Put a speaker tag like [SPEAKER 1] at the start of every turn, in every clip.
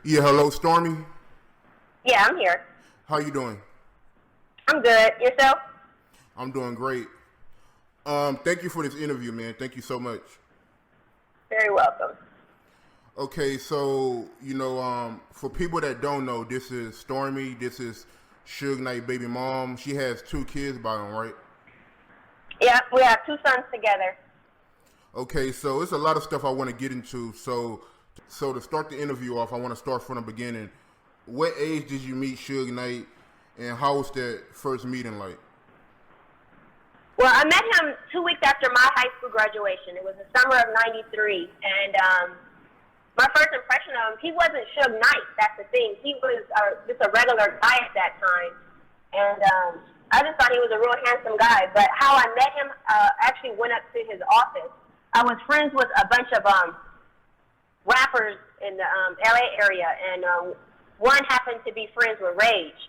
[SPEAKER 1] Yeah, hello, Stormy.
[SPEAKER 2] Yeah, I'm here.
[SPEAKER 1] How you doing?
[SPEAKER 2] I'm good. Yourself?
[SPEAKER 1] I'm doing great. Thank you for this interview, man. Thank you so much.
[SPEAKER 2] Very welcome.
[SPEAKER 1] Okay, so for people that don't know, this is Stormy. This is Suge Knight baby mom. She has 2 kids by him, right?
[SPEAKER 2] Yeah, we have 2 sons together.
[SPEAKER 1] Okay, so it's a lot of stuff I want to get into. So to start the interview off, I want to start from the beginning. What age did you meet Suge Knight, and how was that first meeting like?
[SPEAKER 2] Well, I met him 2 weeks after my high school graduation. It was the summer of '93, and my first impression of him, he wasn't Suge Knight. That's the thing. He was just a regular guy at that time, and I just thought he was a real handsome guy. But how I met him, actually went up to his office. I was friends with a bunch of rappers in the LA area, and one happened to be friends with Rage.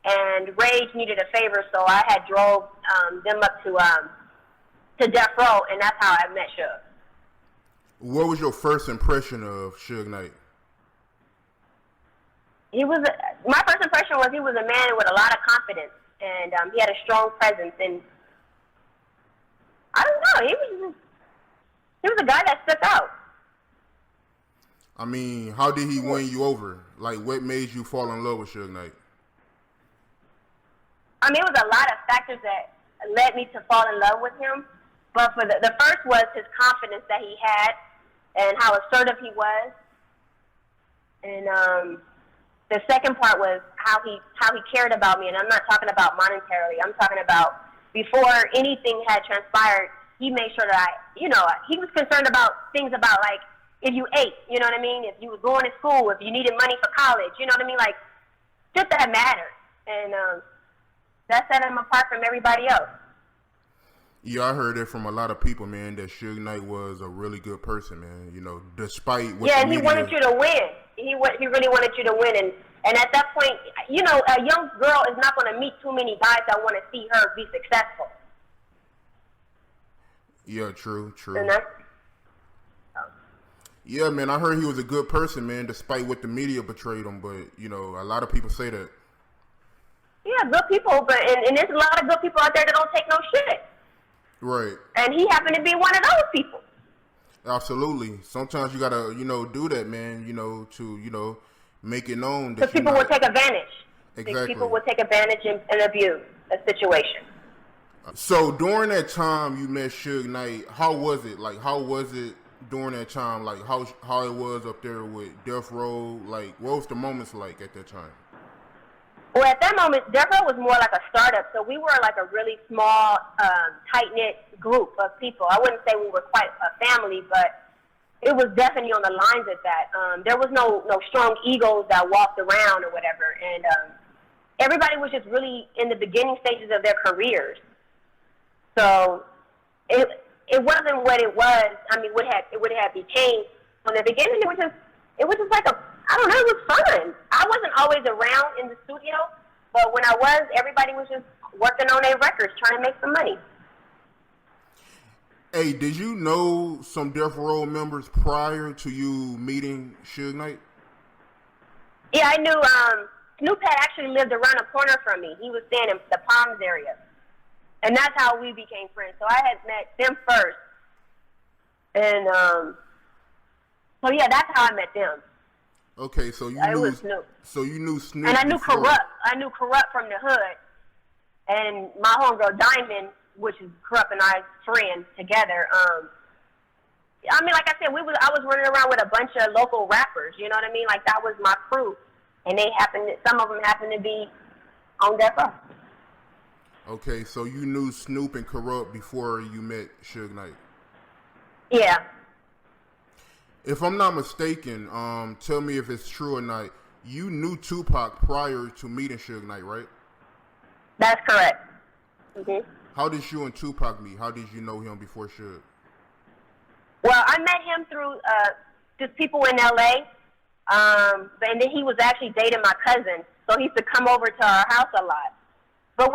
[SPEAKER 2] And Rage needed a favor, so I had drove them up to Death Row, and that's how I met Suge.
[SPEAKER 1] What was your first impression of Suge Knight?
[SPEAKER 2] My first impression was he was a man with a lot of confidence, and he had a strong presence. And I don't know, he was a guy that stuck out.
[SPEAKER 1] I mean, how did he win you over? Like, what made you fall in love with Suge Knight?
[SPEAKER 2] I mean, it was a lot of factors that led me to fall in love with him. But for the first was his confidence that he had and how assertive he was. And the second part was how he cared about me. And I'm not talking about monetarily. I'm talking about before anything had transpired, he made sure that he was concerned about things about, like, if you ate, you know what I mean? If you was going to school, if you needed money for college, you know what I mean? Like, just that mattered. And that set him apart from everybody else.
[SPEAKER 1] Yeah, I heard it from a lot of people, man, that Suge Knight was a really good person, man. Despite what
[SPEAKER 2] and he wanted you to win. He really wanted you to win. And at that point, a young girl is not going to meet too many guys that want to see her be successful.
[SPEAKER 1] Yeah, true.
[SPEAKER 2] And that's,
[SPEAKER 1] yeah, man, I heard he was a good person, man, despite what the media portrayed him. But, a lot of people say that.
[SPEAKER 2] Yeah, good people, and there's a lot of good people out there that don't take no shit.
[SPEAKER 1] Right.
[SPEAKER 2] And he happened to be one of those people.
[SPEAKER 1] Absolutely. Sometimes you gotta, do that, man, to, make it known that
[SPEAKER 2] because people will take advantage.
[SPEAKER 1] Exactly.
[SPEAKER 2] People will take advantage and abuse a situation.
[SPEAKER 1] So during that time you met Suge Knight, how was it? Like, how was it during that time? Like, how it was up there with Death Row? Like, what was the moments like at that time?
[SPEAKER 2] Well, at that moment, Death Row was more like a startup, so we were like a really small, tight-knit group of people. I wouldn't say we were quite a family, but it was definitely on the lines of that. There was no strong egos that walked around or whatever, and everybody was just really in the beginning stages of their careers. So it wasn't what it was. I mean, it would have became from the beginning. It was just like I don't know, it was fun. I wasn't always around in the studio, but when I was, everybody was just working on their records, trying to make some money.
[SPEAKER 1] Hey, did you know some Death Row members prior to you meeting Suge Knight?
[SPEAKER 2] Yeah, I knew Snoop had actually lived around the corner from me. He was staying in the Palms area. And that's how we became friends. So I had met them first. And so yeah, that's how I met them.
[SPEAKER 1] Okay, so you
[SPEAKER 2] knew Snoop.
[SPEAKER 1] So you knew Snoop.
[SPEAKER 2] And I knew
[SPEAKER 1] before.
[SPEAKER 2] Corrupt. I knew Corrupt from the hood. And my homegirl Diamond, which is Corrupt and I friends together. I mean, like I said, I was running around with a bunch of local rappers. You know what I mean? Like, that was my crew, and some of them happened to be on Death Row.
[SPEAKER 1] Okay, so you knew Snoop and Corrupt before you met Suge Knight.
[SPEAKER 2] Yeah.
[SPEAKER 1] If I'm not mistaken, tell me if it's true or not. You knew Tupac prior to meeting Suge Knight, right?
[SPEAKER 2] That's correct. Mm-hmm.
[SPEAKER 1] How did you and Tupac meet? How did you know him before Suge?
[SPEAKER 2] Well, I met him through just people in L.A., and then he was actually dating my cousin, so he used to come over to our house a lot. But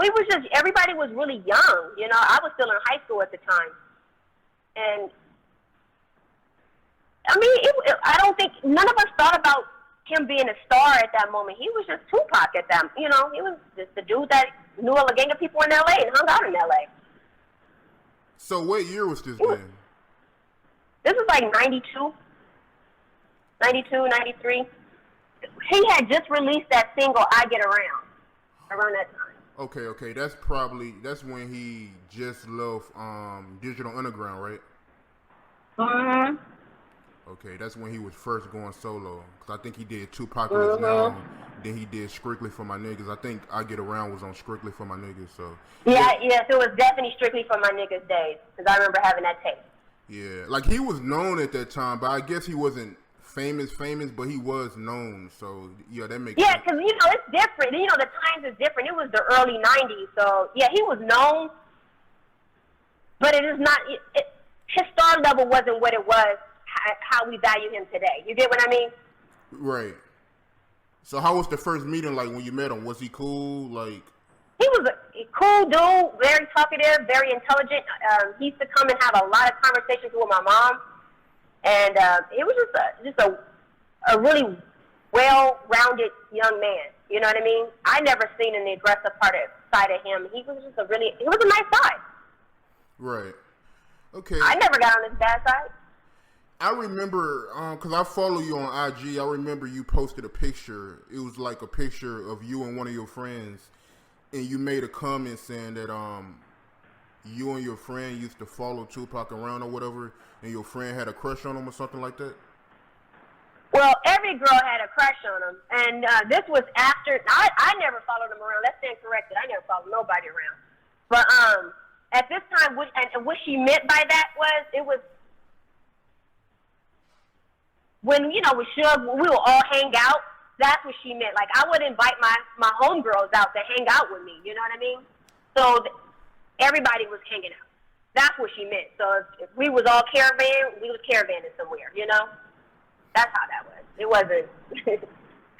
[SPEAKER 2] everybody was really young, I was still in high school at the time. And I mean, I don't think none of us thought about him being a star at that moment. He was just Tupac at that. You know, he was just the dude that knew a gang of people in L.A. and hung out in L.A.
[SPEAKER 1] So what year was this then?
[SPEAKER 2] This was like 92, 93. He had just released that single, I Get around that time.
[SPEAKER 1] Okay. That's when he just left Digital Underground, right?
[SPEAKER 2] Mm-hmm.
[SPEAKER 1] Okay, that's when he was first going solo. Cause I think he did Tupac Was Now, then he did Strictly for My Niggas. I think I Get Around was on Strictly for My Niggas. So
[SPEAKER 2] yes, it was definitely Strictly for My Niggas days. Cause I remember having that tape.
[SPEAKER 1] Yeah, like he was known at that time, but I guess he wasn't famous, but he was known. So yeah, that makes sense.
[SPEAKER 2] Because it's different. The times is different. It was the early '90s, so yeah, he was known, but it is not. His star level wasn't what it was. How we value him today. You get what I mean?
[SPEAKER 1] Right. So how was the first meeting like when you met him? Was he cool? Like
[SPEAKER 2] he was a cool dude, very talkative, very intelligent. He used to come and have a lot of conversations with my mom, and it was just a really well-rounded young man. You know what I mean? I never seen an aggressive side of him. He was just he was a nice guy.
[SPEAKER 1] Right. Okay.
[SPEAKER 2] I never got on his bad side.
[SPEAKER 1] I remember, because I follow you on IG, I remember you posted a picture. It was like a picture of you and one of your friends, and you made a comment saying that you and your friend used to follow Tupac around or whatever, and your friend had a crush on him or something like that?
[SPEAKER 2] Well, every girl had a crush on him, and this was after, I never followed him around. Let's stand corrected. I never followed nobody around. But at this time, what she meant by that was, when, with Suge, we would all hang out. That's what she meant. Like, I would invite my homegirls out to hang out with me. You know what I mean? So everybody was hanging out. That's what she meant. So if we was all caravan, we was caravanning somewhere, That's how that was. It wasn't,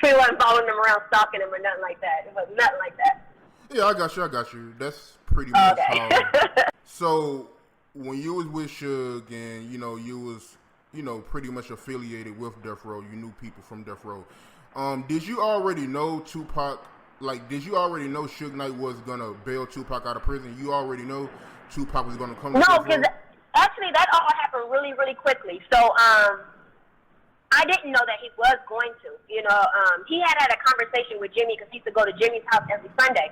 [SPEAKER 2] we wasn't following them around, stalking them or nothing like that. It was nothing like that.
[SPEAKER 1] Yeah, I got you. That's pretty much how. So when you was with Suge and, you was, pretty much affiliated with Death Row. You knew people from Death Row. Did you already know Tupac? Like, did you already know Suge Knight was gonna bail Tupac out of prison? You already know Tupac was gonna come to Death Row? No,
[SPEAKER 2] because actually that all happened really, really quickly. So, I didn't know that he was going to. He had a conversation with Jimmy because he used to go to Jimmy's house every Sunday,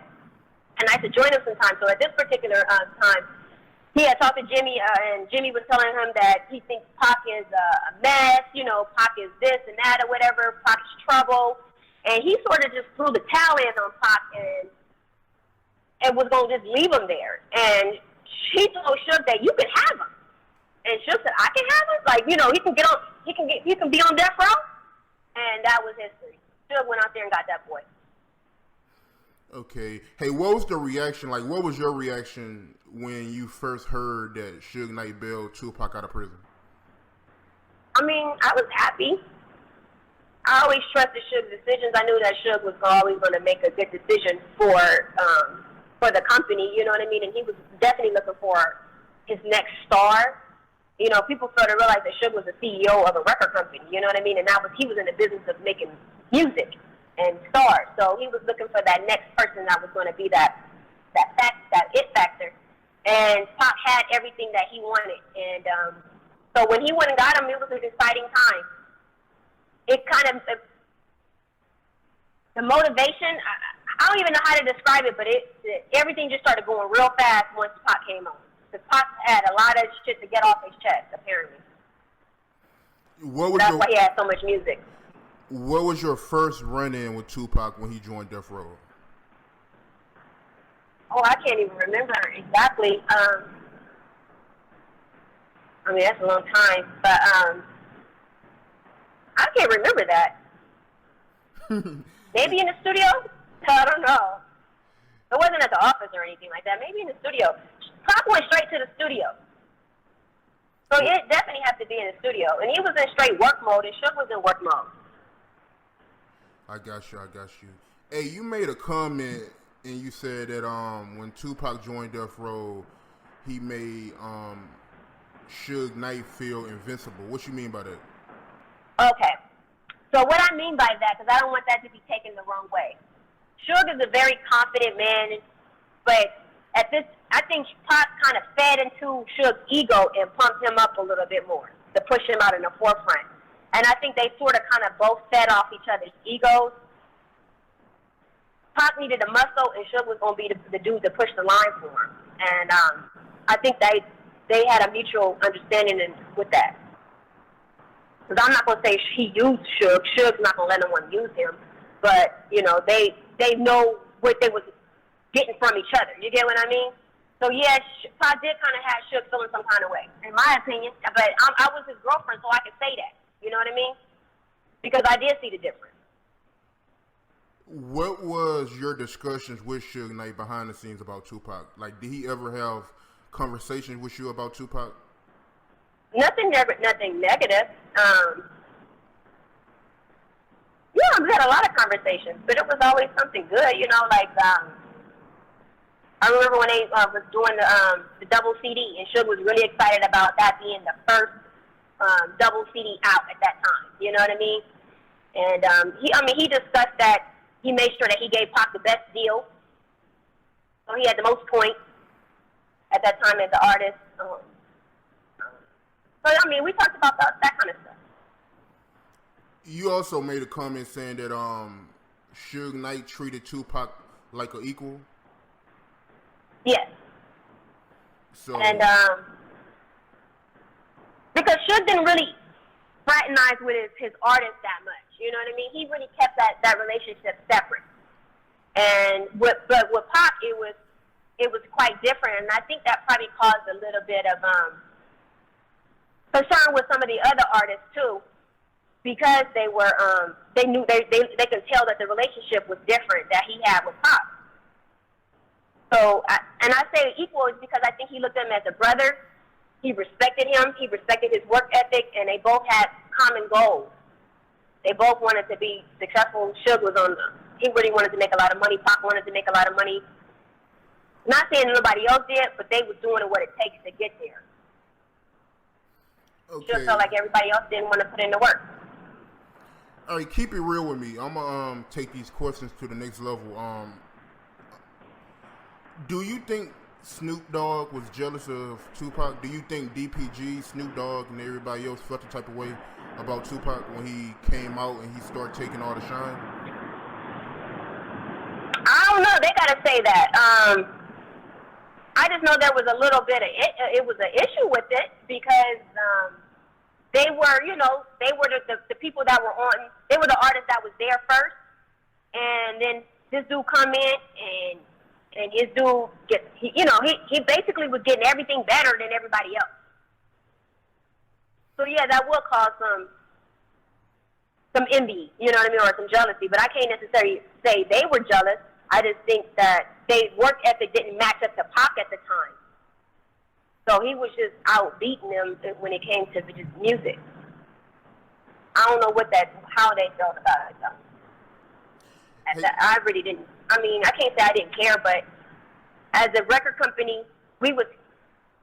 [SPEAKER 2] and I used to join him sometimes. So at this particular time, he had talked to Jimmy, and Jimmy was telling him that he thinks Pac is a mess, Pac is this and that or whatever, Pac is trouble. And he sort of just threw the towel in on Pac and was going to just leave him there. And she told Suge that you can have him. And Suge said, I can have him? Like, he can be on death row? And that was history. Suge went out there and got that boy.
[SPEAKER 1] Okay. Hey, what was the reaction? Like, what was your reaction when you first heard that Suge Knight bailed Tupac out of prison?
[SPEAKER 2] I mean, I was happy. I always trusted Suge's decisions. I knew that Suge was always going to make a good decision for the company, you know what I mean? And he was definitely looking for his next star. People started to realize that Suge was the CEO of a record company, you know what I mean? And he was in the business of making music and stars. So he was looking for that next person that was going to be that it factor. And Pac had everything that he wanted. And so when he went and got him, it was an exciting time. It kind of, the motivation, I don't even know how to describe it, but everything just started going real fast once Pac came on. Because Pac had a lot of shit to get off his chest, apparently. That's why he had so much music.
[SPEAKER 1] What was your first run-in with Tupac when he joined Death Row?
[SPEAKER 2] Oh, I can't even remember exactly. That's a long time, but I can't remember that. Maybe in the studio? I don't know. It wasn't at the office or anything like that. Maybe in the studio. Pac went straight to the studio. So it definitely had to be in the studio. And he was in straight work mode, and Suge was in work mode.
[SPEAKER 1] I got you. Hey, you made a comment, and you said that when Tupac joined Death Row, he made Suge Knight feel invincible. What you mean by that?
[SPEAKER 2] Okay. So what I mean by that, because I don't want that to be taken the wrong way. Suge is a very confident man, but I think Pac kind of fed into Suge's ego and pumped him up a little bit more to push him out in the forefront. And I think they sort of kind of both fed off each other's egos. Pac needed a muscle, and Suge was going to be the dude to push the line for him. And I think they had a mutual understanding with that. Because I'm not going to say he used Suge. Suge's not going to let anyone use him. But, you know, they know what they was getting from each other. You get what I mean? So, yeah, Pac did kind of have Suge feeling some kind of way, in my opinion. But I was his girlfriend, so I can say that. You know what I mean? Because I did see the difference.
[SPEAKER 1] What was your discussions with Suge Knight behind the scenes about Tupac? Like, did he ever have conversations with you about Tupac?
[SPEAKER 2] Nothing negative. Yeah, we had a lot of conversations, but it was always something good. You know, like I remember when they was doing the double CD, and Suge was really excited about that being the first double CD out at that time. You know what I mean? And he discussed that. He made sure that he gave Pac the best deal. So he had the most points at that time as an artist. So, I mean, we talked about that kind of stuff.
[SPEAKER 1] You also made a comment saying that Suge Knight treated Tupac like an equal.
[SPEAKER 2] Yes.
[SPEAKER 1] So,
[SPEAKER 2] and because Suge didn't really fraternize with his artist that much. You know what I mean? He really kept that relationship separate. And but with Pac, it was quite different, and I think that probably caused a little bit of concern with some of the other artists too, because they were they knew they could tell that the relationship was different that he had with Pac. So I say equal is because I think he looked at him as a brother. He respected him. He respected his work ethic, and they both had common goals. They both wanted to be successful. Suge he really wanted to make a lot of money. Pac wanted to make a lot of money. Not saying nobody else did, but they was doing what it takes to get there.
[SPEAKER 1] Okay.
[SPEAKER 2] Suge felt like everybody else didn't want to put in the work.
[SPEAKER 1] All right, keep it real with me. I'm gonna take these questions to the next level. Do you think Snoop Dogg was jealous of Tupac? Do you think DPG, Snoop Dogg, and everybody else felt the type of way about Tupac when he came out and he started taking all the shine?
[SPEAKER 2] I don't know. They gotta say that. I just know there was a little bit of it was an issue with it because they were, you know, they were the people that were on. They were the artists that was there first, and then this dude come in and his dude he basically was getting everything better than everybody else. So yeah, that will cause some envy, you know what I mean, or some jealousy. But I can't necessarily say they were jealous. I just think that their work ethic didn't match up to Pac at the time. So he was just out beating them when it came to just music. I don't know how they felt about it though. I really didn't. I mean, I can't say I didn't care, but as a record company, we was,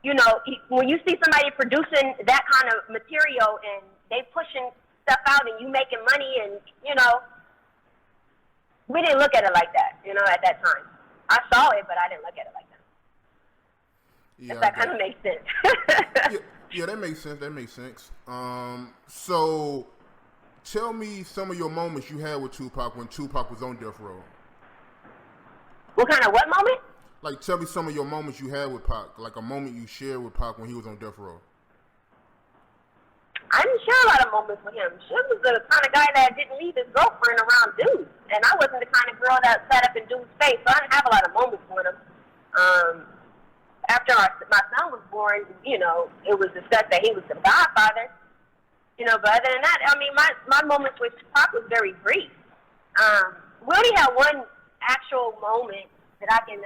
[SPEAKER 2] you know, when you see somebody producing that kind of material and they pushing stuff out and you making money and, you know, we didn't look at it like that, you know, at that time. I saw it, but I didn't look at it like that.
[SPEAKER 1] Yeah,
[SPEAKER 2] if that kind of makes sense.
[SPEAKER 1] yeah, that makes sense. That makes sense. So tell me some of your moments you had with Tupac when Tupac was on death row.
[SPEAKER 2] What kind of what moment?
[SPEAKER 1] Like, tell me some of your moments you had with Pac, like a moment you shared with Pac when he was on death row.
[SPEAKER 2] I didn't share a lot of moments with him. Suge was the kind of guy that didn't leave his girlfriend around dudes. And I wasn't the kind of girl that sat up in dudes' face, so I didn't have a lot of moments with him. After my son was born, you know, it was discussed that he was the godfather. You know, but other than that, I mean, my moments with Pac was very brief. We only had one actual moment that I can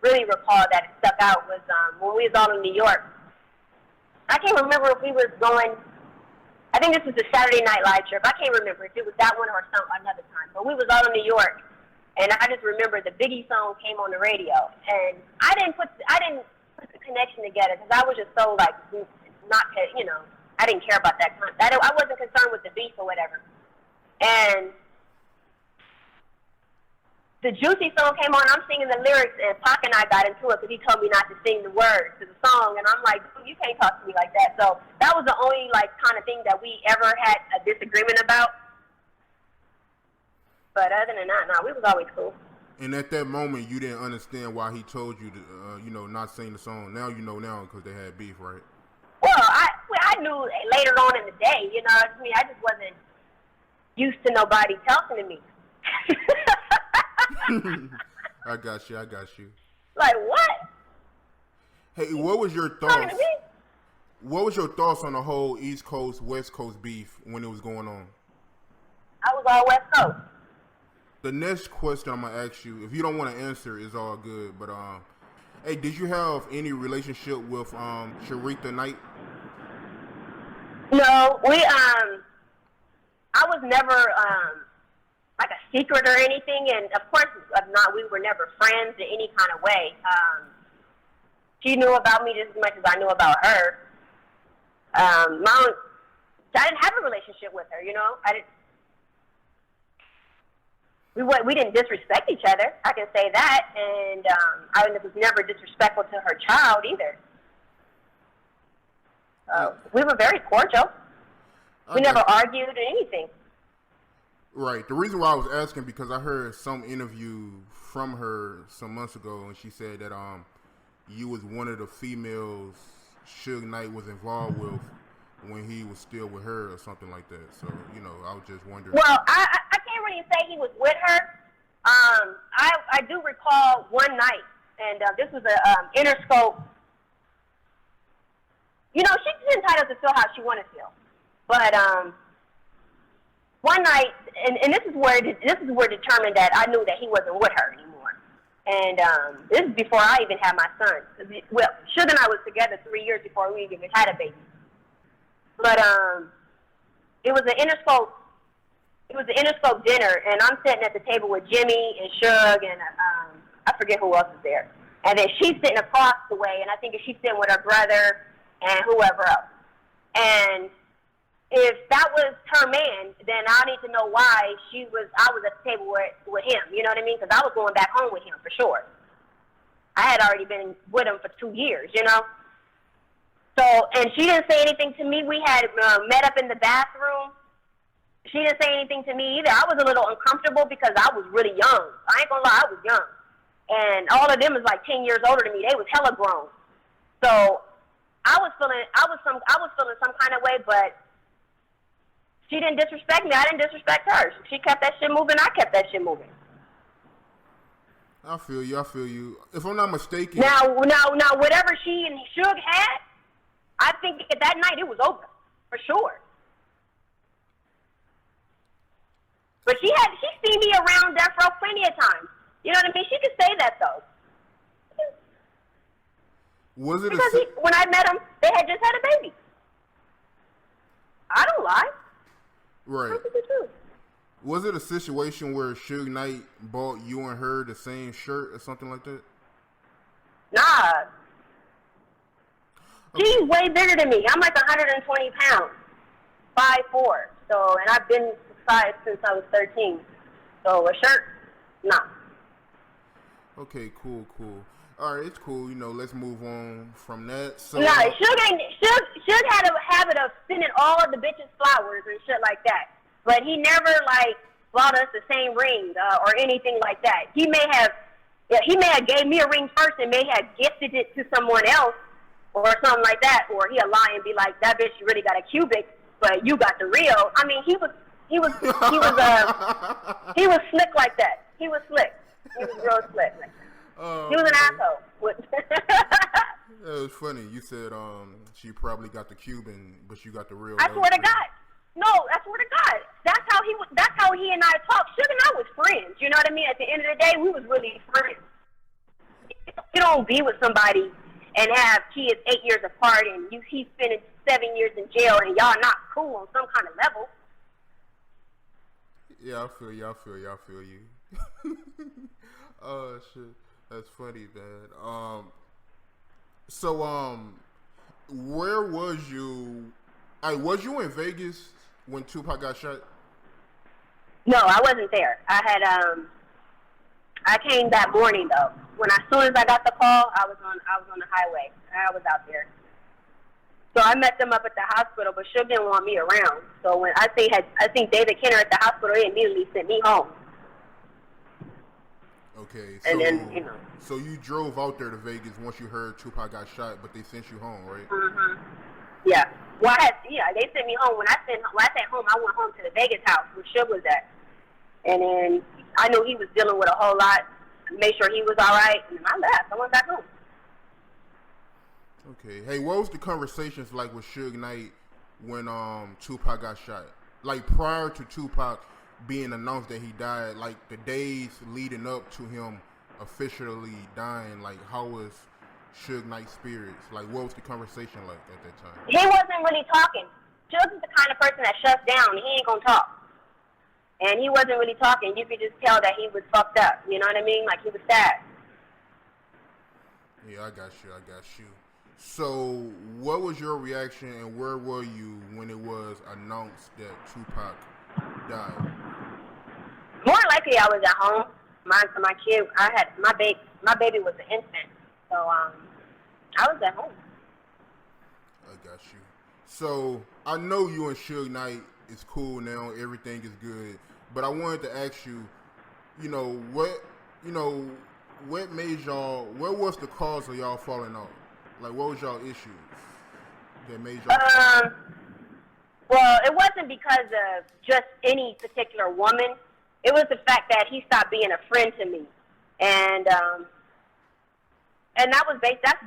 [SPEAKER 2] really recall that stuck out was when we was all in New York. I can't remember if we was going, I think this was the Saturday Night Live trip. I can't remember if it was that one or another time. But we was all in New York, and I just remember the Biggie song came on the radio. And I didn't put the connection together because I was just so, like, not, you know, I didn't care about that. I wasn't concerned with the beef or whatever. And the Juicy song came on, I'm singing the lyrics, and Pac and I got into it because he told me not to sing the words to the song, and I'm like, you can't talk to me like that. So that was the only, like, kind of thing that we ever had a disagreement about. But other than that, no, we was always cool.
[SPEAKER 1] And at that moment, you didn't understand why he told you to, not sing the song. Now you know now because they had beef, right?
[SPEAKER 2] Well, I knew later on in the day, you know what I mean? I just wasn't used to nobody talking to me.
[SPEAKER 1] I got you.
[SPEAKER 2] Like, what?
[SPEAKER 1] Hey, what was your thoughts?
[SPEAKER 2] Talking to me?
[SPEAKER 1] What was your thoughts on the whole East Coast, West Coast beef when it was going on?
[SPEAKER 2] I was all West Coast.
[SPEAKER 1] The next question I'm gonna ask you, if you don't want to answer, is all good. But hey, did you have any relationship with Sharita Knight?
[SPEAKER 2] No, I was never like a secret or anything, and of course, we were never friends in any kind of way. She knew about me just as much as I knew about her. I didn't have a relationship with her, you know. We didn't disrespect each other. I can say that, and I was never disrespectful to her child either. We were very cordial. We never argued or anything.
[SPEAKER 1] Right. The reason why I was asking because I heard some interview from her some months ago, and she said that you was one of the females Suge Knight was involved with when he was still with her or something like that. So, I was just wondering.
[SPEAKER 2] Well, I can't really say he was with her. I do recall one night, and this was a Interscope. She's entitled to feel how she want to feel. But one night, and this is where determined that I knew that he wasn't with her anymore. And this is before I even had my son. Well, Suge and I was together 3 years before we even had a baby. But it was an Interscope. It was an Interscope dinner, and I'm sitting at the table with Jimmy and Suge, and I forget who else is there. And then she's sitting across the way, and I think she's sitting with her brother and whoever else. And if that was her man, then I need to know why I was at the table with him. You know what I mean? Because I was going back home with him for sure. I had already been with him for 2 years, So, and she didn't say anything to me. We had met up in the bathroom. She didn't say anything to me either. I was a little uncomfortable because I was really young. I ain't gonna lie, I was young. And all of them was like 10 years older than me. They was hella grown. So I was feeling some kind of way, but she didn't disrespect me. I didn't disrespect her. She kept that shit moving. I kept that shit moving.
[SPEAKER 1] I feel you. If I'm not mistaken.
[SPEAKER 2] Now, whatever she and Suge had, I think at that night it was over for sure. But she seen me around Death Row plenty of times. You know what I mean? She could say that though.
[SPEAKER 1] Was it
[SPEAKER 2] because when I met him, they had just had a baby. I don't lie.
[SPEAKER 1] Right.
[SPEAKER 2] That's the truth.
[SPEAKER 1] Was it a situation where Suge Knight bought you and her the same shirt or something like that?
[SPEAKER 2] Nah. Okay. She's way bigger than me. I'm like 120 pounds, 5'4". So, and I've been size since I was 13. So a shirt, nah.
[SPEAKER 1] Okay, cool. All right, it's cool. Let's move on from that. So,
[SPEAKER 2] nah, Suge had a habit of sending all of the bitches flowers and shit like that. But he never bought us the same ring or anything like that. He may have gave me a ring first and may have gifted it to someone else or something like that. Or he'll lie and be like, that bitch really got a cubic, but you got the real. I mean, he was slick like that. He was slick. He was real slick like that. He was an asshole.
[SPEAKER 1] It was funny. You said she probably got the Cuban, but you got the real.
[SPEAKER 2] I swear to God. No, I swear to God. That's how he and I talked. Suge and I was friends. You know what I mean? At the end of the day, we was really friends. You don't be with somebody and have kids 8 years apart, and he's spending 7 years in jail, and y'all not cool on some kind of level.
[SPEAKER 1] Yeah, I feel you. Oh shit, that's funny, man. So where was you? Was you in Vegas when Tupac got shot?
[SPEAKER 2] No, I wasn't there. I came that morning though. As soon as I got the call, I was on the highway. I was out there. So I met them up at the hospital, but Suge didn't want me around. So when I think David Kenner at the hospital, he immediately sent me home.
[SPEAKER 1] Okay,
[SPEAKER 2] so, and then,
[SPEAKER 1] so you drove out there to Vegas once you heard Tupac got shot, but they sent you home, right?
[SPEAKER 2] Mm-hmm. Yeah. Well, they sent me home. When I said home, I went home to the Vegas house where Suge was at. And then I knew he was dealing with a whole lot. Made sure he was all right, and I left. I went back home.
[SPEAKER 1] Okay. Hey, what was the conversations like with Suge Knight when Tupac got shot? Like prior to Tupac being announced that he died, like the days leading up to him officially dying, like how was Suge Knight's spirits? Like what was the conversation like at that time?
[SPEAKER 2] He wasn't really talking. Suge is the kind of person that shuts down. He ain't gonna talk. And he wasn't really talking. You could just tell that he was fucked up. You know what I mean? Like he was sad.
[SPEAKER 1] Yeah, I got you. So, what was your reaction and where were you when it was announced that Tupac died?
[SPEAKER 2] More likely, I was at home. My kid, my baby was an infant, so I was at home.
[SPEAKER 1] I got you. So, I know you and Suge Knight is cool now. Everything is good, but I wanted to ask you, what made y'all? What was the cause of y'all falling out? Like, what was y'all issues that made y'all?
[SPEAKER 2] Well, it wasn't because of just any particular woman. It was the fact that he stopped being a friend to me, and that's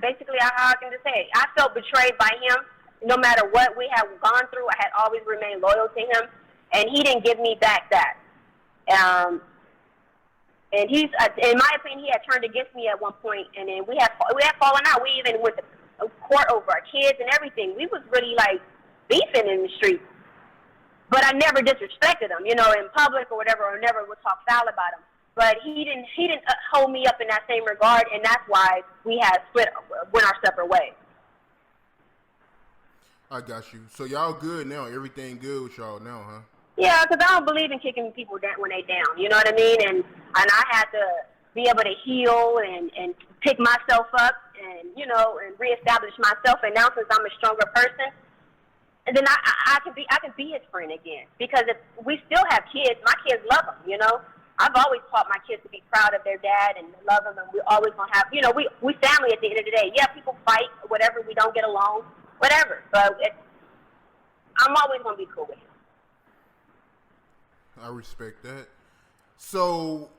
[SPEAKER 2] basically how I can just say it. I felt betrayed by him. No matter what we had gone through, I had always remained loyal to him, and he didn't give me back that. And he's, in my opinion, he had turned against me at one point, and then we had fallen out. We even went to court over our kids and everything. We was really like beefing in the streets. But I never disrespected him, in public or whatever, or never would talk foul about him. But he didn't hold me up in that same regard, and that's why we had went our separate ways.
[SPEAKER 1] I got you. So y'all good now? Everything good with y'all now, huh?
[SPEAKER 2] Yeah, because I don't believe in kicking people down when they down. You know what I mean? And I had to be able to heal and pick myself up and reestablish myself. And now since I'm a stronger person, and then I can be his friend again. Because if we still have kids, my kids love him. I've always taught my kids to be proud of their dad and love him, and we're always gonna have. We family at the end of the day. Yeah, people fight, whatever. We don't get along, whatever. But I'm always gonna be cool with him.
[SPEAKER 1] I respect that. So,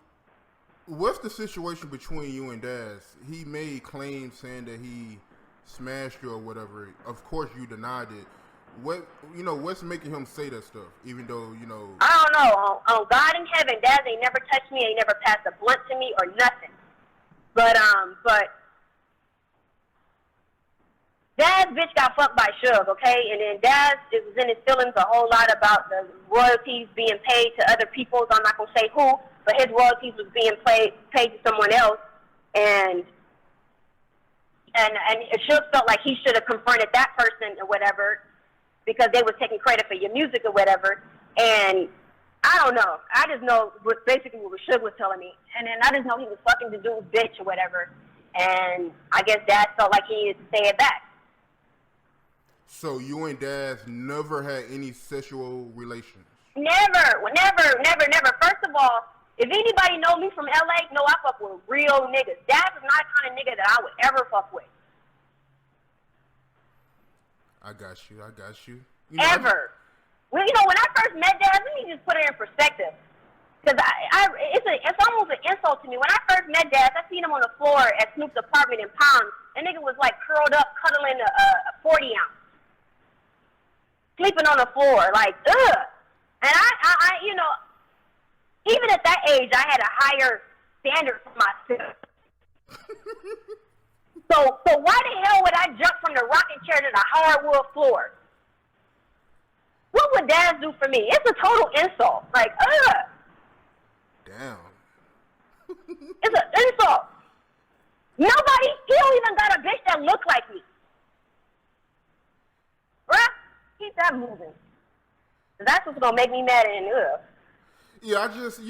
[SPEAKER 1] what's the situation between you and Daz? He made claims saying that he smashed you or whatever. Of course, you denied it. What's making him say that stuff? Even though,
[SPEAKER 2] I don't know. On God in heaven, Daz ain't never touched me, ain't never passed a blunt to me or nothing. But Daz bitch got fucked by Suge, okay? And then Daz was in his feelings a whole lot about the royalties being paid to other people. I'm not gonna say who, but his royalties was being paid to someone else, and Suge felt like he should have confronted that person or whatever, because they was taking credit for your music or whatever. And I don't know. I just know basically what Suge was telling me, and then I just know he was fucking the dude's bitch or whatever. And I guess Daz felt like he needed to say it back.
[SPEAKER 1] So you and Daz never had any sexual relations?
[SPEAKER 2] Never. First of all, if anybody know me from LA, know I fuck with real niggas. Daz is not the kind of nigga that I would ever fuck with. I got you.
[SPEAKER 1] Ever.
[SPEAKER 2] When I first met Daz, let me just put it in perspective. Because it's almost an insult to me. When I first met Daz, I seen him on the floor at Snoop's apartment in Palms. That nigga was like curled up, cuddling a 40 ounce. Sleeping on the floor, like, ugh. And I even at that age, I had a higher standard for myself. So why the hell would I jump from the rocking chair to the hardwood floor? What would Daz do for me? It's a total insult. Like, ugh.
[SPEAKER 1] Damn.
[SPEAKER 2] It's an insult. He don't even got a bitch that look like me. Bruh, keep that moving. That's what's gonna make me mad and ugh.
[SPEAKER 1] Yeah, I just,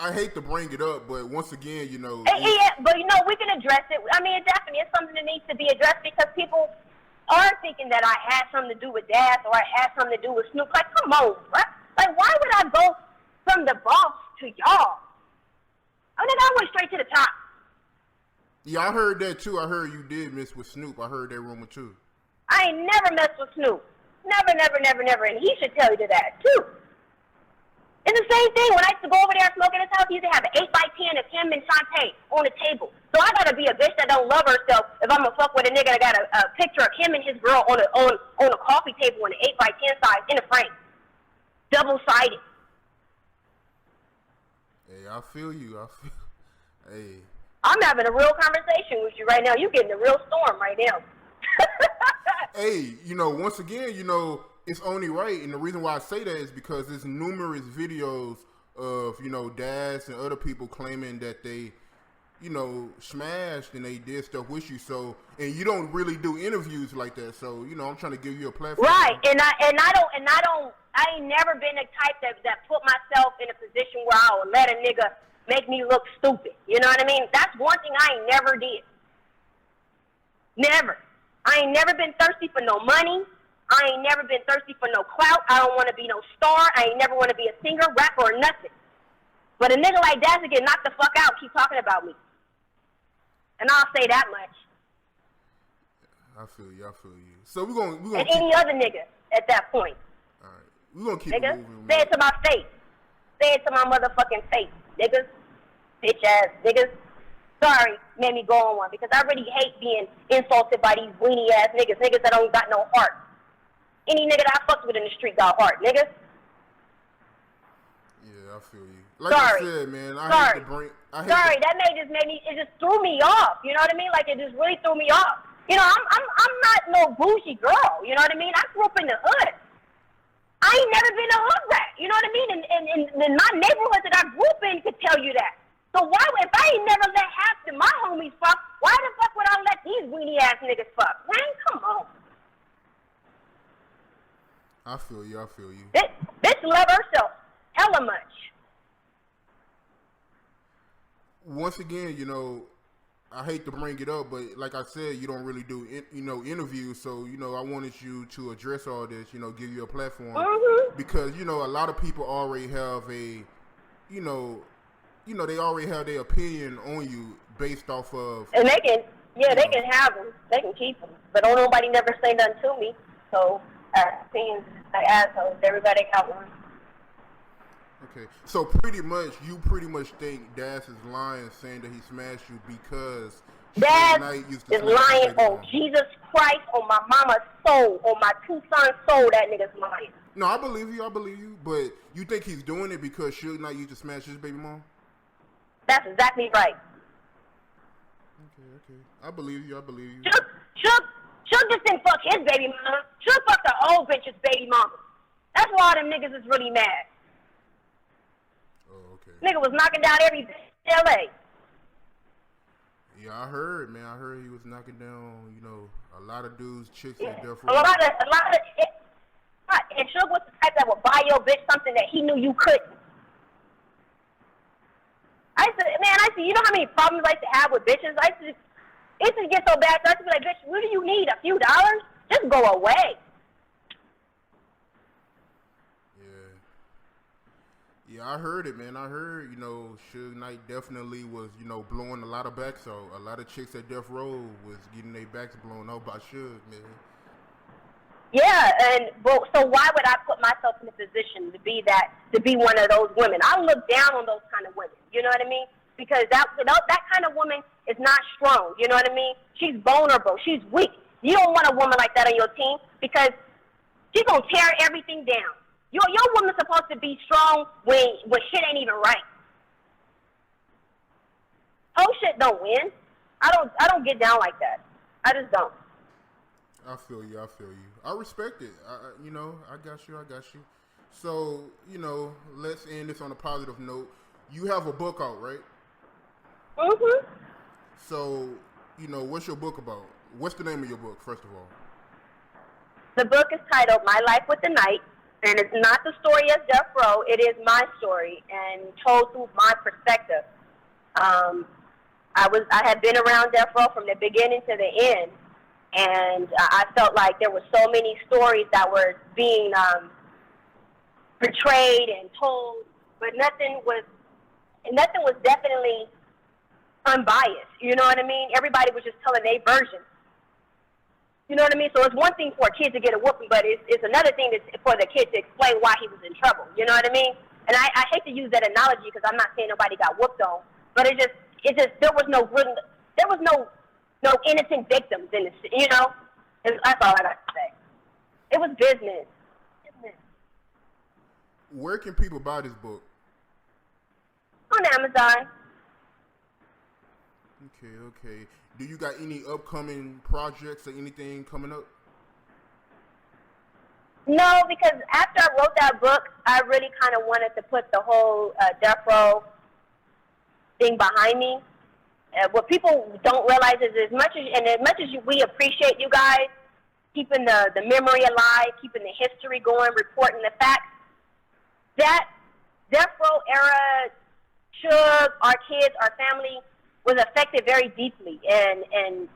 [SPEAKER 1] I hate to bring it up, but once again,
[SPEAKER 2] Yeah, but we can address it. I mean, it definitely is something that needs to be addressed because people are thinking that I had something to do with Daz or I had something to do with Snoop. Like, come on, right? Like, why would I go from the boss to y'all? I mean, I went straight to the top.
[SPEAKER 1] Yeah, I heard that too. I heard you did mess with Snoop. I heard that rumor too.
[SPEAKER 2] I ain't never messed with Snoop. Never, never, never, never. And he should tell you that too. It's the same thing. When I used to go over there and smoke in his house, he used to have an 8x10 of him and Shantae on the table. So I gotta be a bitch that don't love herself if I'm gonna fuck with a nigga that got a picture of him and his girl on a coffee table on an 8x10 size in a frame, double-sided.
[SPEAKER 1] Hey, I feel you. Hey.
[SPEAKER 2] I'm having a real conversation with you right now. You getting a real storm right now.
[SPEAKER 1] Hey, once again, it's only right, and the reason why I say that is because there's numerous videos of, Daz and other people claiming that they, smashed and they did stuff with you. So, and you don't really do interviews like that. So, I'm trying to give you a platform.
[SPEAKER 2] Right, I ain't never been the type that put myself in a position where I would let a nigga make me look stupid. You know what I mean? That's one thing I ain't never did. Never. I ain't never been thirsty for no money. I ain't never been thirsty for no clout. I don't want to be no star. I ain't never want to be a singer, rapper, or nothing. But a nigga like Daz will get knocked the fuck out, keep talking about me. And I'll say that much.
[SPEAKER 1] I feel you. So we're gonna
[SPEAKER 2] and any other nigga at that point.
[SPEAKER 1] All right. We're gonna keep
[SPEAKER 2] nigga,
[SPEAKER 1] it moving.
[SPEAKER 2] Say it to my face. Say it to my motherfucking face, niggas. Bitch ass niggas. Sorry, made me go on one because I really hate being insulted by these weenie ass niggas that don't got no heart. Any nigga that I fucked with in the street got heart, niggas.
[SPEAKER 1] Yeah, I feel you. Like I said, man,
[SPEAKER 2] it just threw me off. You know what I mean? Like, it just really threw me off. I'm not no bougie girl. You know what I mean? I grew up in the hood. I ain't never been a hood rat. You know what I mean? And my neighborhood that I grew up in could tell you that. So why, if I ain't never let half of my homies fuck, why the fuck would I let these weenie ass niggas fuck? Man, come on.
[SPEAKER 1] I feel you.
[SPEAKER 2] Bitch love herself hella much.
[SPEAKER 1] Once again, I hate to bring it up, but like I said, you don't really do, interviews. So, I wanted you to address all this, give you a platform.
[SPEAKER 2] Mm-hmm.
[SPEAKER 1] Because, a lot of people already have they already have their opinion on you based off of.
[SPEAKER 2] And they can have them. They can keep them. But don't nobody never say nothing to me. So, opinions like assholes. Everybody got one.
[SPEAKER 1] Okay, so you pretty much think Daz is lying, saying that he smashed you because
[SPEAKER 2] Daz is lying on Jesus Christ, on my mama's soul, on my two sons' soul. That nigga's lying.
[SPEAKER 1] No, I believe you. But you think he's doing it because Suge Knight used to smash his baby mom?
[SPEAKER 2] That's exactly right.
[SPEAKER 1] Okay. I believe you.
[SPEAKER 2] Suge just didn't fuck his baby mama. Suge fucked the whole bitch's baby mama. That's why all them niggas is really mad.
[SPEAKER 1] Oh, okay.
[SPEAKER 2] Nigga was knocking down every bitch in L.A.
[SPEAKER 1] Yeah, I heard, man. I heard he was knocking down, a lot of dudes, chicks, and death
[SPEAKER 2] row. And Suge was the type that would buy your bitch something that he knew you couldn't. I used to, you know how many problems I used to have with bitches? It used to get so bad, so I used to be like, bitch, what do you need? A few dollars? Just go away.
[SPEAKER 1] Yeah, I heard it, man. I heard, Suge Knight definitely was, blowing a lot of backs out. A lot of chicks at Death Row was getting their backs blown out by Suge, man.
[SPEAKER 2] Yeah, so why would I put myself in a position to be one of those women? I look down on those kind of women. You know what I mean? Because that kind of woman is not strong. You know what I mean? She's vulnerable. She's weak. You don't want a woman like that on your team because she's gonna tear everything down. Your woman's supposed to be strong when shit ain't even right. Whole shit don't win. I don't get down like that. I just don't.
[SPEAKER 1] I feel you. I respect it. I got you. So, let's end this on a positive note. You have a book out, right?
[SPEAKER 2] Mm-hmm.
[SPEAKER 1] So, what's your book about? What's the name of your book, first of all?
[SPEAKER 2] The book is titled My Life with the Night. And it's not the story of Death Row. It is my story and told through my perspective. I had been around Death Row from the beginning to the end, and I felt like there were so many stories that were being portrayed and told, but nothing was definitely unbiased. You know what I mean? Everybody was just telling their version. You know what I mean? So it's one thing for a kid to get a whooping, but it's another thing for the kid to explain why he was in trouble. You know what I mean? And I hate to use that analogy because I'm not saying nobody got whooped on, but it just there was no innocent victims in this. You know, that's all I got to say. It was business.
[SPEAKER 1] Where can people buy this book?
[SPEAKER 2] On Amazon.
[SPEAKER 1] Okay. Do you got any upcoming projects or anything coming up?
[SPEAKER 2] No, because after I wrote that book, I really kind of wanted to put the whole Death Row thing behind me. What people don't realize is as much as we appreciate you guys keeping the memory alive, keeping the history going, reporting the facts, that Death Row era, Suge, our kids, our family, was affected very deeply, and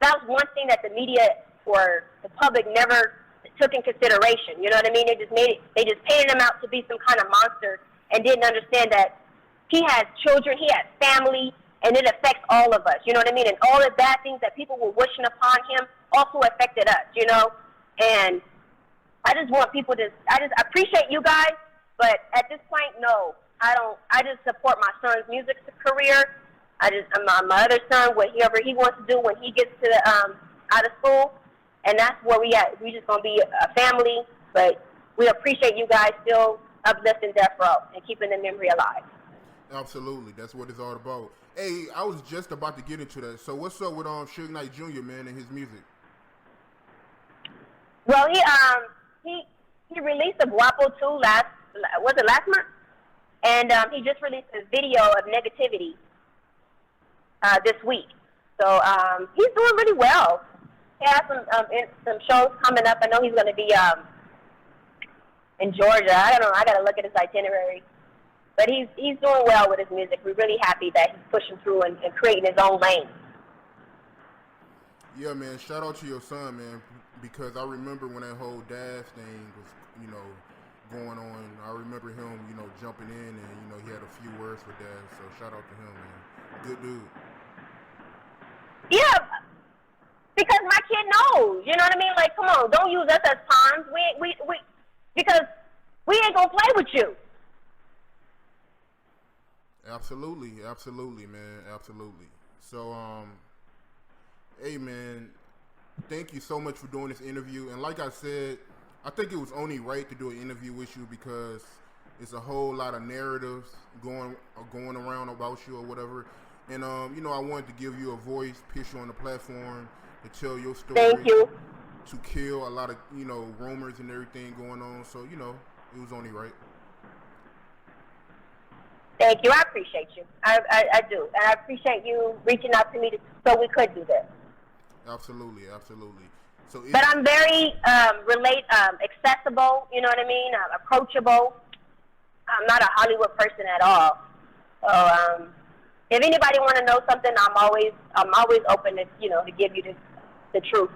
[SPEAKER 2] that was one thing that the media or the public never took in consideration. You know what I mean? They just painted him out to be some kind of monster and didn't understand that he has children, he has family, and it affects all of us. You know what I mean? And all the bad things that people were wishing upon him also affected us. You know, and I just want people to. I appreciate you guys, but at this point, no, I don't. I just support my son's music career. My other son, whatever he wants to do when he gets to out of school, and that's where we at. We just gonna be a family, but we appreciate you guys still uplifting Death Row and keeping the memory alive.
[SPEAKER 1] Absolutely, that's what it's all about. Hey, I was just about to get into that. So what's up with Suge Jr. man and his music?
[SPEAKER 2] Well, he released a Guapo 2 last month, and he just released a video of Negativity this week. So he's doing really well. He has some shows coming up. I know he's going to be in Georgia. I don't know. I got to look at his itinerary. But he's doing well with his music. We're really happy that he's pushing through and creating his own lane.
[SPEAKER 1] Yeah, man. Shout out to your son, man, because I remember when that whole Daz thing was, going on. I remember him, jumping in and, he had a few words for Daz. So shout out to him, man. Good dude.
[SPEAKER 2] Yeah, because my kid knows. You know what I mean? Like, come on, don't use us as pawns. Because we ain't gonna play with you.
[SPEAKER 1] Absolutely, man, absolutely. So, hey, man, thank you so much for doing this interview. And like I said, I think it was only right to do an interview with you because it's a whole lot of narratives going around about you or whatever. And, I wanted to give you a voice, put you on the platform to tell your story.
[SPEAKER 2] Thank you.
[SPEAKER 1] To kill a lot of, rumors and everything going on. So, it was only right.
[SPEAKER 2] Thank you. I appreciate you. I do. And I appreciate you reaching out to me so we could do this.
[SPEAKER 1] Absolutely. So,
[SPEAKER 2] but I'm very accessible, you know what I mean? Approachable. I'm not a Hollywood person at all. So, if anybody want to know something, I'm always open to to give you the truth,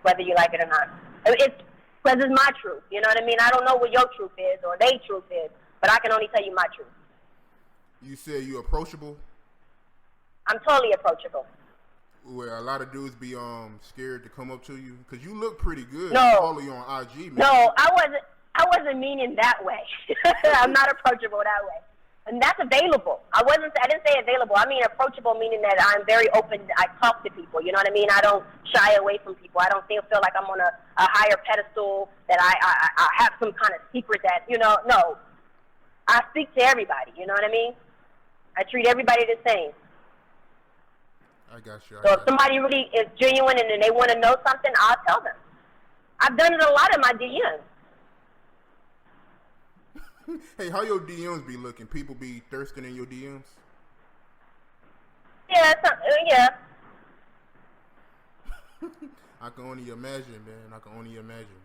[SPEAKER 2] whether you like it or not. It's because it's my truth. You know what I mean? I don't know what your truth is or their truth is, but I can only tell you my truth.
[SPEAKER 1] You said you approachable?
[SPEAKER 2] I'm totally approachable.
[SPEAKER 1] Where a lot of dudes be scared to come up to you because you look pretty good.
[SPEAKER 2] No,
[SPEAKER 1] follow you on IG, man.
[SPEAKER 2] No, I wasn't meaning that way. I'm not approachable that way. And that's available. I didn't say available. I mean approachable, meaning that I'm very open. I talk to people. You know what I mean? I don't shy away from people. I don't feel like I'm on a higher pedestal, that I have some kind of secret that, no. I speak to everybody. You know what I mean? I treat everybody the same.
[SPEAKER 1] I got you.
[SPEAKER 2] So if somebody really is genuine and they want to know something, I'll tell them. I've done it a lot in my DMs.
[SPEAKER 1] Hey, how your DMs be looking? People be thirsting in your DMs?
[SPEAKER 2] Yeah. I
[SPEAKER 1] can only imagine, man. I can only imagine.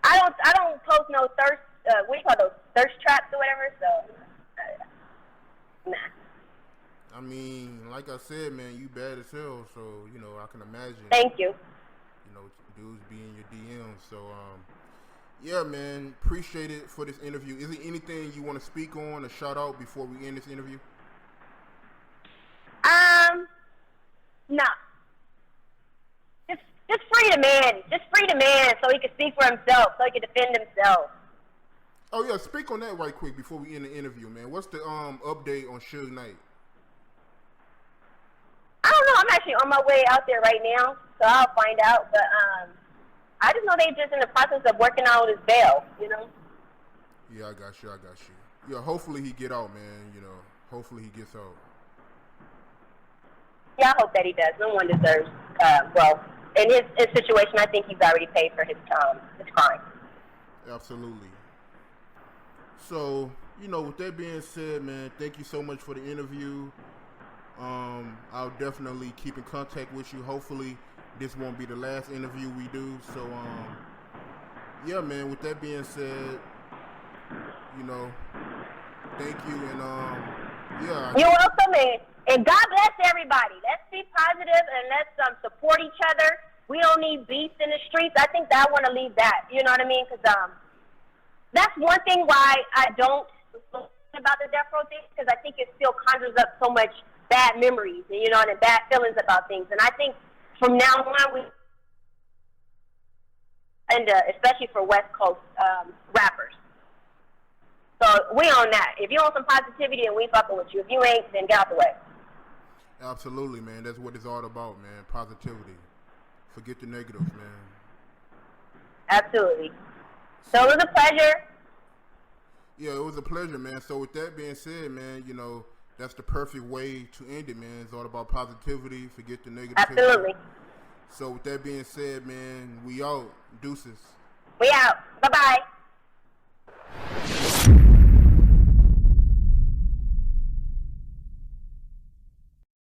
[SPEAKER 2] I don't don't post no thirst. What do you call those thirst traps or whatever? So, nah.
[SPEAKER 1] I mean, like I said, man, you bad as hell. So you know, I can imagine.
[SPEAKER 2] Thank you.
[SPEAKER 1] You know, dudes be in your DMs. So yeah, man, appreciate it for this interview. Is there anything you want to speak on or shout out before we end this interview?
[SPEAKER 2] No. Just free the man. Just free the man so he can speak for himself, so he can defend himself.
[SPEAKER 1] Oh yeah, speak on that right quick before we end the interview, man. What's the update on Suge Knight?
[SPEAKER 2] I don't know. I'm actually on my way out there right now, so I'll find out. But I just know they're just in the process of working out his bail, you know?
[SPEAKER 1] Yeah, I got you. Yeah, hopefully he get out, man. You know, hopefully he gets out.
[SPEAKER 2] Yeah, I hope that he does. No one deserves, well, in his situation, I think he's already paid for his crime.
[SPEAKER 1] Absolutely. So, you know, with that being said, man, thank you so much for the interview. I'll definitely keep in contact with you. Hopefully, this won't be the last interview we do. So, yeah, man, with that being said, you know, thank you. And, yeah.
[SPEAKER 2] You're welcome, and God bless everybody. Let's be positive and let's support each other. We don't need beef in the streets. I think that I want to leave that. You know what I mean? Because that's one thing why I don't about the death row thing, because I think it still conjures up so much bad memories and, you know, and bad feelings about things. And I think from now on, especially for West Coast rappers. So we on that. If you want some positivity, then we fucking with you. If you ain't, then get out the way.
[SPEAKER 1] Absolutely, man. That's what it's all about, man. Positivity. Forget the negatives, man.
[SPEAKER 2] Absolutely. So it was a pleasure.
[SPEAKER 1] Yeah, it was a pleasure, man. So with that being said, man, you know, that's the perfect way to end it, man. It's all about positivity. Forget the negativity.
[SPEAKER 2] Absolutely.
[SPEAKER 1] So with that being said, man, we out. Deuces.
[SPEAKER 2] We out. Bye-bye.